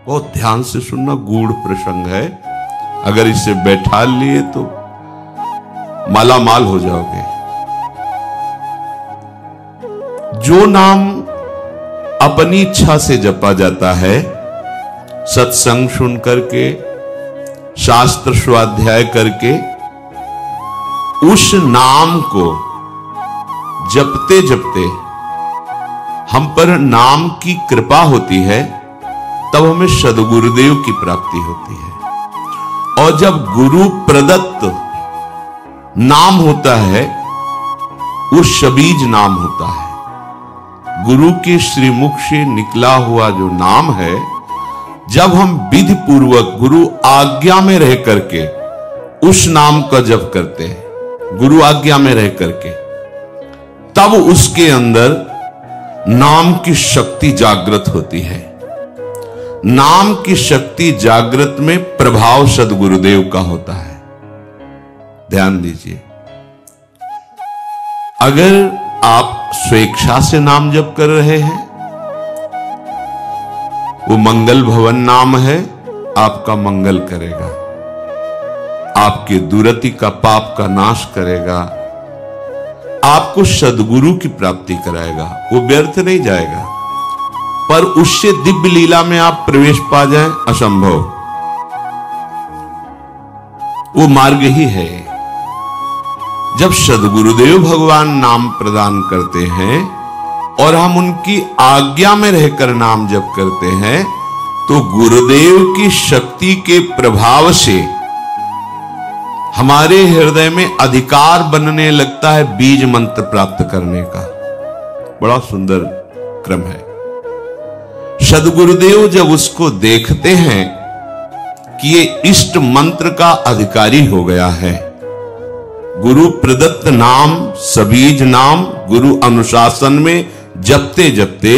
बहुत ध्यान से सुनना, गूढ़ प्रसंग है। अगर इसे बैठा लिए तो माला माल हो जाओगे। जो नाम अपनी इच्छा से जपा जाता है, सत्संग सुन करके, शास्त्र स्वाध्याय करके, उस नाम को जपते जपते हम पर नाम की कृपा होती है, तब हमें सद्गुरुदेव की प्राप्ति होती है। और जब गुरु प्रदत्त नाम होता है, वो शबीज नाम होता है। गुरु के श्रीमुख से निकला हुआ जो नाम है, जब हम विधि पूर्वक गुरु आज्ञा में रह करके उस नाम का जप करते हैं, गुरु आज्ञा में रह करके, तब उसके अंदर नाम की शक्ति जागृत होती है। नाम की शक्ति जागृत में प्रभाव सद्गुरुदेव का होता है। ध्यान दीजिए, अगर आप स्वेच्छा से नाम जप कर रहे हैं, वो मंगल भवन नाम है, आपका मंगल करेगा, आपके दुरति का पाप का नाश करेगा, आपको सद्गुरु की प्राप्ति कराएगा। वो व्यर्थ नहीं जाएगा, पर उससे दिव्य लीला में आप प्रवेश पा जाएं, असंभव। वो मार्ग ही है। जब सद्गुरुदेव भगवान नाम प्रदान करते हैं और हम उनकी आज्ञा में रहकर नाम जप करते हैं, तो गुरुदेव की शक्ति के प्रभाव से हमारे हृदय में अधिकार बनने लगता है बीज मंत्र प्राप्त करने का। बड़ा सुंदर क्रम है। सद्गुरुदेव जब उसको देखते हैं कि ये इष्ट मंत्र का अधिकारी हो गया है, गुरु प्रदत्त नाम, सबीज नाम गुरु अनुशासन में जपते जपते,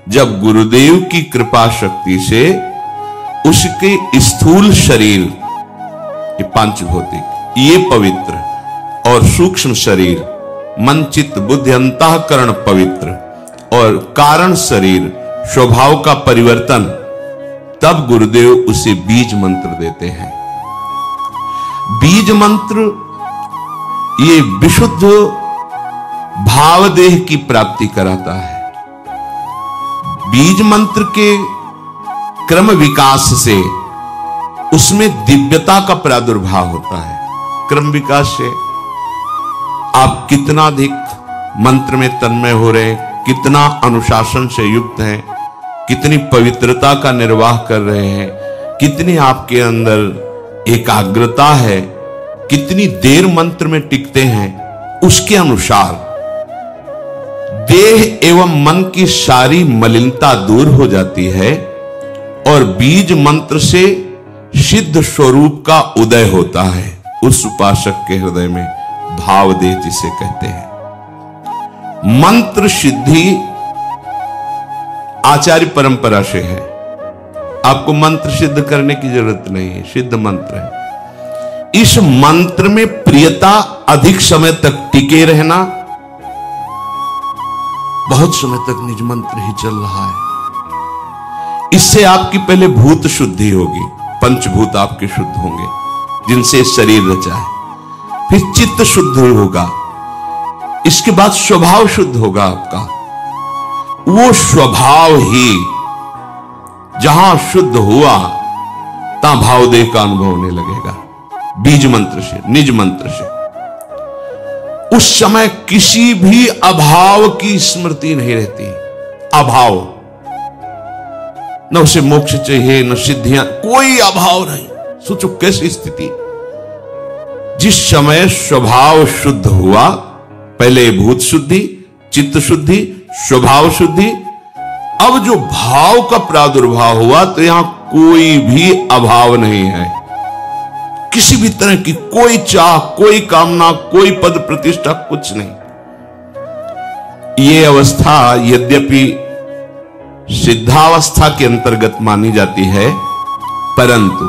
जब गुरुदेव की कृपा शक्ति से उसके स्थूल शरीर, ये पांचभौतिक, ये पवित्र, और सूक्ष्म शरीर, मन चित्त बुद्धि अंतःकरण पवित्र, और कारण शरीर स्वभाव का परिवर्तन, तब गुरुदेव उसे बीज मंत्र देते हैं। बीज मंत्र ये विशुद्ध भावदेह की प्राप्ति कराता है। बीज मंत्र के क्रम विकास से उसमें दिव्यता का प्रादुर्भाव होता है। क्रम विकास से आप कितना अधिक मंत्र में तन्मय हो रहे हैं, कितना अनुशासन से युक्त हैं, कितनी पवित्रता का निर्वाह कर रहे हैं, कितनी आपके अंदर एकाग्रता है, कितनी देर मंत्र में टिकते हैं, उसके अनुसार देह एवं मन की सारी मलिनता दूर हो जाती है और बीज मंत्र से सिद्ध स्वरूप का उदय होता है। उस उपासक के हृदय में भावदेह जिसे कहते हैं। मंत्र सिद्धि आचार्य परंपरा से है। आपको मंत्र सिद्ध करने की जरूरत नहीं है, सिद्ध मंत्र है। इस मंत्र में प्रियता, अधिक समय तक टिके रहना, बहुत समय तक निज मंत्र ही चल रहा है, इससे आपकी पहले भूत शुद्धि होगी, पंचभूत आपके शुद्ध होंगे जिनसे शरीर रचा है। फिर चित्त शुद्ध होगा, इसके बाद स्वभाव शुद्ध होगा आपका। वो स्वभाव ही जहां शुद्ध हुआ, तहां भावदेह का अनुभव होने लगेगा। बीज मंत्र से, निज मंत्र से उस समय किसी भी अभाव की स्मृति नहीं रहती। अभाव, न उसे मोक्ष चाहिए, न सिद्धियां, कोई अभाव नहीं। सोचो कैसी स्थिति। जिस समय स्वभाव शुद्ध हुआ, पहले भूत शुद्धि, चित्त शुद्धि, स्वभाव शुद्धि, अब जो भाव का प्रादुर्भाव हुआ, तो यहां कोई भी अभाव नहीं है। किसी भी तरह की कोई चाह, कोई कामना, कोई पद प्रतिष्ठा, कुछ नहीं। ये अवस्था यद्यपि सिद्धावस्था के अंतर्गत मानी जाती है, परंतु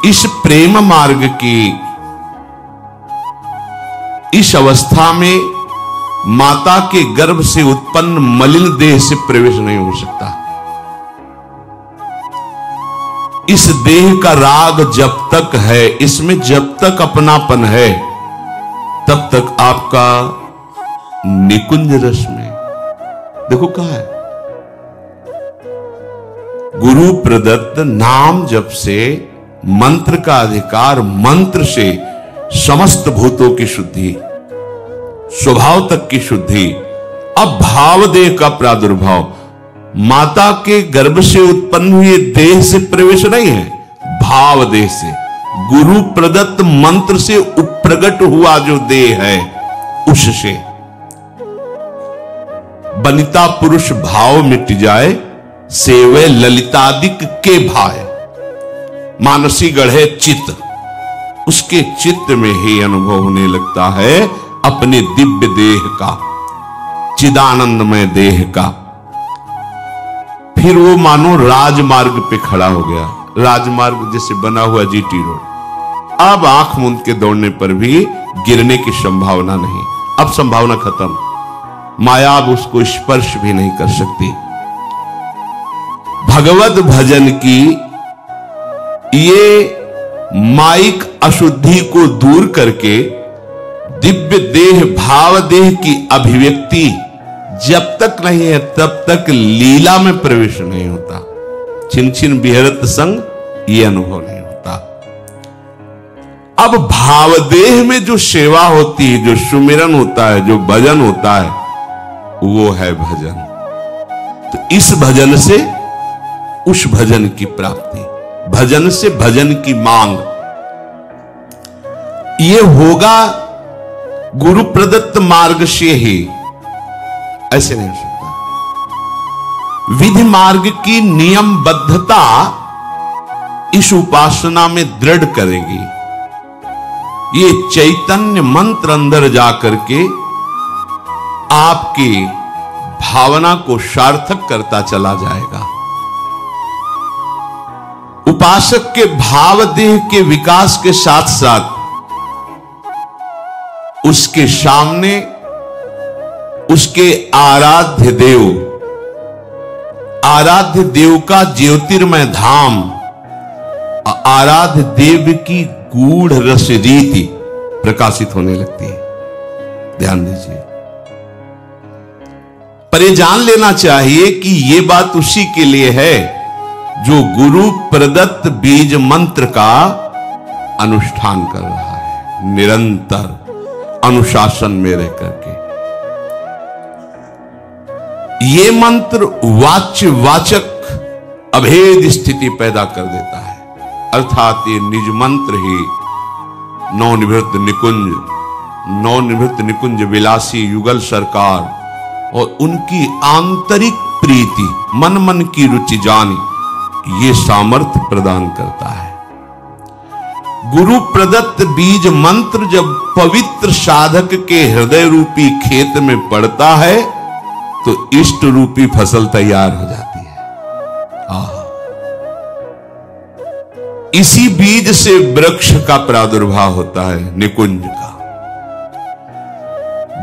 इस प्रेम मार्ग की इस अवस्था में माता के गर्भ से उत्पन्न मलिन देह से प्रवेश नहीं हो सकता। इस देह का राग जब तक है, इसमें जब तक अपनापन है, तब तक आपका निकुंज रस में, देखो कहा है, गुरु प्रदत्त नाम जप से मंत्र का अधिकार, मंत्र से समस्त भूतों की शुद्धि, स्वभाव तक की शुद्धि। अब भाव देह का प्रादुर्भाव, माता के गर्भ से उत्पन्न हुए देह से प्रवेश नहीं है, भाव देह से, गुरु प्रदत्त मंत्र से प्रकट हुआ जो देह है उससे। बनिता पुरुष भाव मिट जाए, सेवे ललितादिक के भाय, मानसी गढ़े चित्त, उसके चित्त में ही अनुभव होने लगता है अपने दिव्य देह का, चिदानंदमय देह का। फिर वो मानो राजमार्ग पे खड़ा हो गया, राजमार्ग जैसे बना हुआ जीटी रोड, अब आंख मूंद के दौड़ने पर भी गिरने की संभावना नहीं, अब संभावना खत्म, माया अब उसको स्पर्श भी नहीं कर सकती। भगवत भजन की ये माइक अशुद्धि को दूर करके दिव्य देह भाव देह की अभिव्यक्ति जब तक नहीं है तब तक लीला में प्रवेश नहीं होता, छिन छिन बिहरत संग ये अनुभव नहीं होता। अब भावदेह में जो सेवा होती है, जो सुमिरन होता है, जो भजन होता है, वो है भजन। तो इस भजन से उस भजन की प्राप्ति, भजन से भजन की मांग, ये होगा गुरु प्रदत्त मार्ग से ही, ऐसे नहीं हो सकता। विधि मार्ग की नियमबद्धता इस उपासना में दृढ़ करेगी। ये चैतन्य मंत्र अंदर जाकर के आपकी भावना को सार्थक करता चला जाएगा। उपासक के भाव देह के विकास के साथ साथ उसके सामने उसके आराध्य देव का ज्योतिर्मय धाम, आराध्य देव की गूढ़ रस रीति प्रकाशित होने लगती है। ध्यान दीजिए, पर ये जान लेना चाहिए कि ये बात उसी के लिए है जो गुरु प्रदत्त बीज मंत्र का अनुष्ठान कर रहा है, निरंतर अनुशासन में रह करके। ये मंत्र वाच्य वाचक अभेद स्थिति पैदा कर देता है, अर्थात ये निज मंत्र ही नवनिवृत्त निकुंज विलासी युगल सरकार और उनकी आंतरिक प्रीति, मन मन की रुचि जानी, ये सामर्थ्य प्रदान करता है। गुरु प्रदत्त बीज मंत्र जब पवित्र साधक के हृदय रूपी खेत में पड़ता है तो इष्ट रूपी फसल तैयार हो जाती है। इसी बीज से वृक्ष का प्रादुर्भाव होता है, निकुंज का।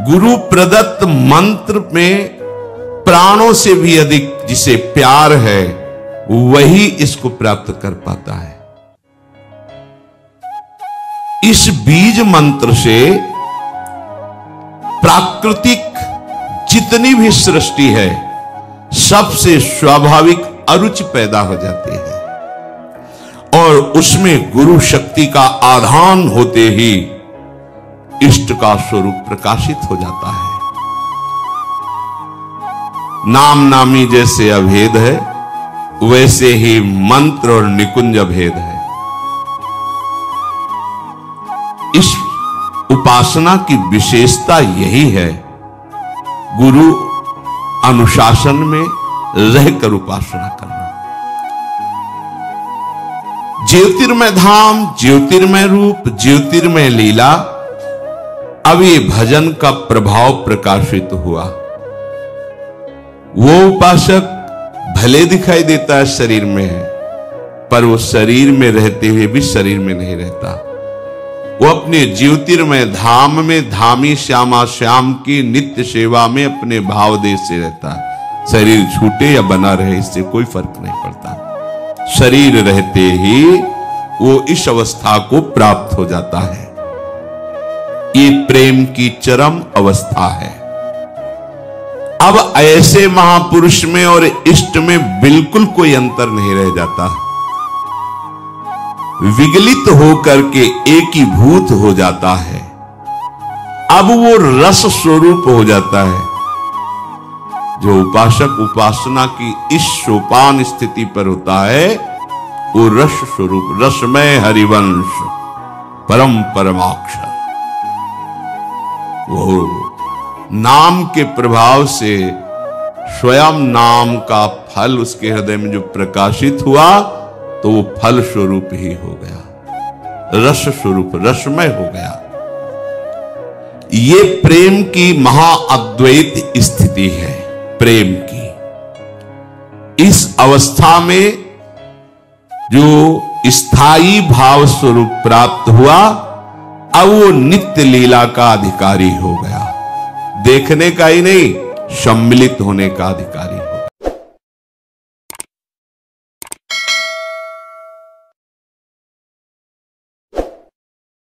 गुरु प्रदत्त मंत्र में प्राणों से भी अधिक जिसे प्यार है वही इसको प्राप्त कर पाता है। इस बीज मंत्र से प्राकृतिक जितनी भी सृष्टि है सबसे स्वाभाविक अरुचि पैदा हो जाती है और उसमें गुरु शक्ति का आधान होते ही इष्ट का स्वरूप प्रकाशित हो जाता है। नाम नामी जैसे अभेद है वैसे ही मंत्र और निकुंज अभेद है। इस उपासना की विशेषता यही है, गुरु अनुशासन में रहकर उपासना करना। ज्योतिर्मय धाम, ज्योतिर्मय रूप, ज्योतिर्मय लीला, अब ये भजन का प्रभाव प्रकाशित हुआ। वो उपासक भले दिखाई देता है शरीर में है, पर वो शरीर में रहते हुए भी शरीर में नहीं रहता। वो अपने ज्योतिर्मय धाम में धामी श्यामा श्याम की नित्य सेवा में अपने भाव देश से रहता है। शरीर छूटे या बना रहे इससे कोई फर्क नहीं पड़ता। शरीर रहते ही वो इस अवस्था को प्राप्त हो जाता है। ये प्रेम की चरम अवस्था है। अब ऐसे महापुरुष में और इष्ट में बिल्कुल कोई अंतर नहीं रह जाता। विगलित होकर के एक ही भूत हो जाता है। अब वो रस स्वरूप हो जाता है। जो उपासक उपासना की इस सोपान स्थिति पर होता है वो रस स्वरूप, रसमय हरिवंश, परम परमाक्षर, वो नाम के प्रभाव से स्वयं नाम का फल उसके हृदय में जो प्रकाशित हुआ तो वो फल स्वरूप ही हो गया, रस स्वरूप, रसमय हो गया। ये प्रेम की महाअद्वैत स्थिति है। प्रेम की इस अवस्था में जो स्थायी भाव स्वरूप प्राप्त हुआ, अब वो नित्य लीला का अधिकारी हो गया। देखने का ही नहीं, सम्मिलित होने का अधिकारी